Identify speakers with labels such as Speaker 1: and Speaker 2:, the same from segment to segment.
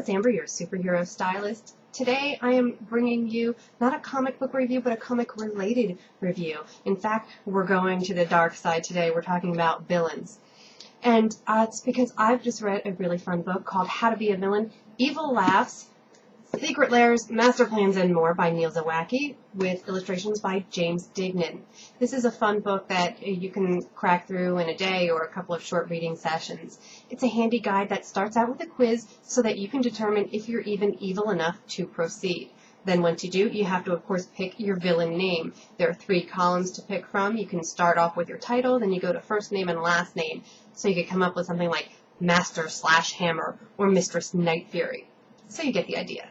Speaker 1: it's Amber, your superhero stylist. Today I am bringing you not a comic book review, but a comic-related review. In fact, we're going to the dark side today. We're talking about villains. And it's because I've just read a really fun book called How to Be a Villain, Evil Laughs, Secret Lairs, Master Plans, and More by Zawacki, with illustrations by James Dignan. This is a fun book that you can crack through in a day or a couple of short reading sessions. It's a handy guide that starts out with a quiz so that you can determine if you're even evil enough to proceed. Then once you do, you have to, of course, pick your villain name. There are 3 columns to pick from. You can start off with your title, then you go to first name and last name. So you could come up with something like Master/Hammer or Mistress Night Fury. So you get the idea.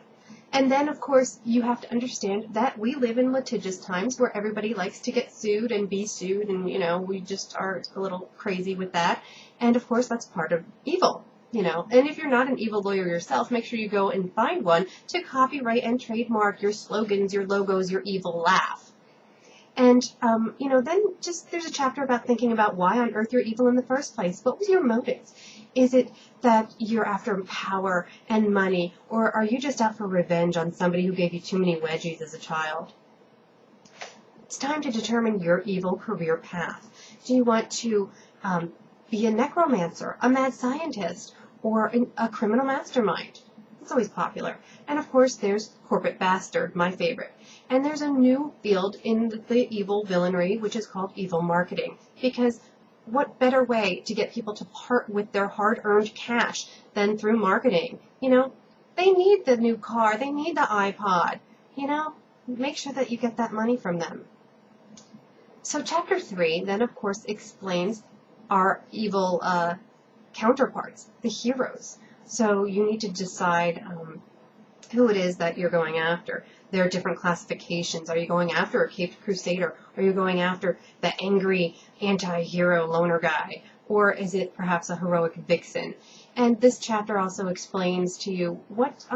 Speaker 1: And then, of course, you have to understand that we live in litigious times where everybody likes to get sued and be sued, and, we just are a little crazy with that. And, of course, that's part of evil, And if you're not an evil lawyer yourself, make sure you go and find one to copyright and trademark your slogans, your logos, your evil laugh. And, then there's a chapter about thinking about why on earth you're evil in the first place. What was your motives? Is it that you're after power and money, or are you just out for revenge on somebody who gave you too many wedgies as a child? It's time to determine your evil career path. Do you want to be a necromancer, a mad scientist, or a criminal mastermind? It's always popular. And of course, there's corporate bastard, my favorite. And there's a new field in the evil villainry, which is called evil marketing. Because what better way to get people to part with their hard-earned cash than through marketing? They need the new car. They need the iPod. Make sure that you get that money from them. So chapter 3 then, of course, explains our evil counterparts, the heroes. So you need to decide who it is that you're going after. There are different classifications. Are you going after a caped crusader? Are you going after the angry anti-hero loner guy? Or is it perhaps a heroic vixen? And this chapter also explains to you what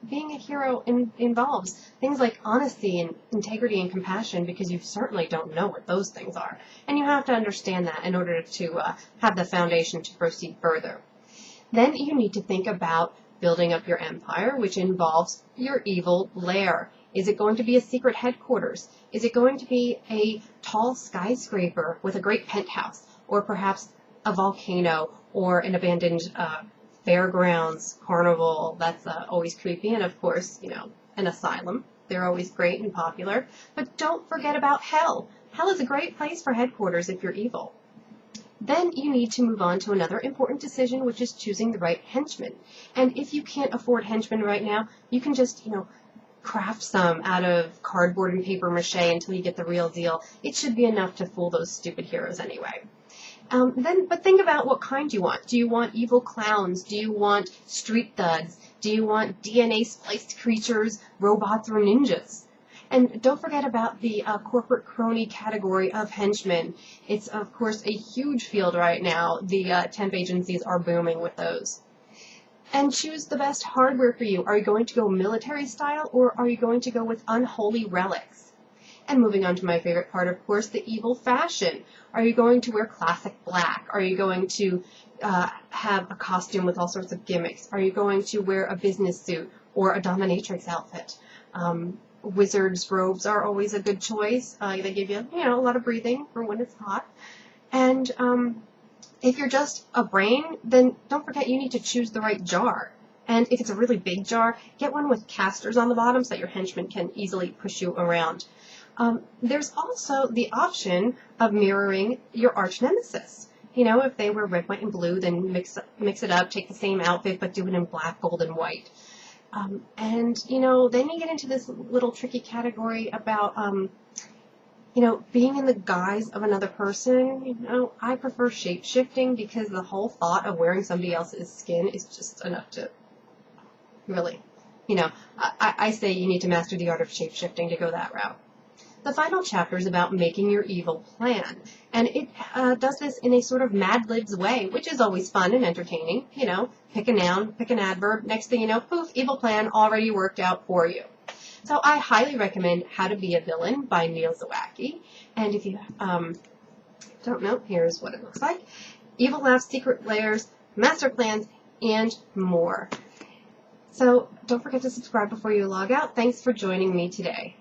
Speaker 1: being a hero involves. Things like honesty and integrity and compassion, because you certainly don't know what those things are. And you have to understand that in order to have the foundation to proceed further. Then you need to think about building up your empire, which involves your evil lair. Is it going to be a secret headquarters? Is it going to be a tall skyscraper with a great penthouse? Or perhaps a volcano or an abandoned fairgrounds, carnival? That's always creepy. And of course, an asylum. They're always great and popular. But don't forget about hell. Hell is a great place for headquarters if you're evil. Then you need to move on to another important decision, which is choosing the right henchman. And if you can't afford henchmen right now, you can just, craft some out of cardboard and paper mache until you get the real deal. It should be enough to fool those stupid heroes anyway. But think about what kind you want. Do you want evil clowns? Do you want street thugs? Do you want DNA-spliced creatures, robots, or ninjas? And don't forget about the corporate crony category of henchmen. It's, of course, a huge field right now. The temp agencies are booming with those. And choose the best hardware for you. Are you going to go military style, or are you going to go with unholy relics? And moving on to my favorite part, of course, the evil fashion. Are you going to wear classic black? Are you going to have a costume with all sorts of gimmicks? Are you going to wear a business suit or a dominatrix outfit? Wizards' robes are always a good choice. They give you, a lot of breathing for when it's hot. And if you're just a brain, then don't forget you need to choose the right jar. And if it's a really big jar, get one with casters on the bottom so that your henchmen can easily push you around. There's also the option of mirroring your arch nemesis. If they were red, white, and blue, then mix it up, take the same outfit, but do it in black, gold, and white. Then you get into this little tricky category about, being in the guise of another person. I prefer shape-shifting because the whole thought of wearing somebody else's skin is just enough to really, I say you need to master the art of shape-shifting to go that route. The final chapter is about making your evil plan, and it does this in a sort of Mad Libs way, which is always fun and entertaining. Pick a noun, pick an adverb, next thing you know, poof, evil plan already worked out for you. So I highly recommend How to Be a Villain by Zawacki, and if you don't know, here's what it looks like. Evil Laughs, Secret Lairs, Master Plans, and more. So don't forget to subscribe before you log out. Thanks for joining me today.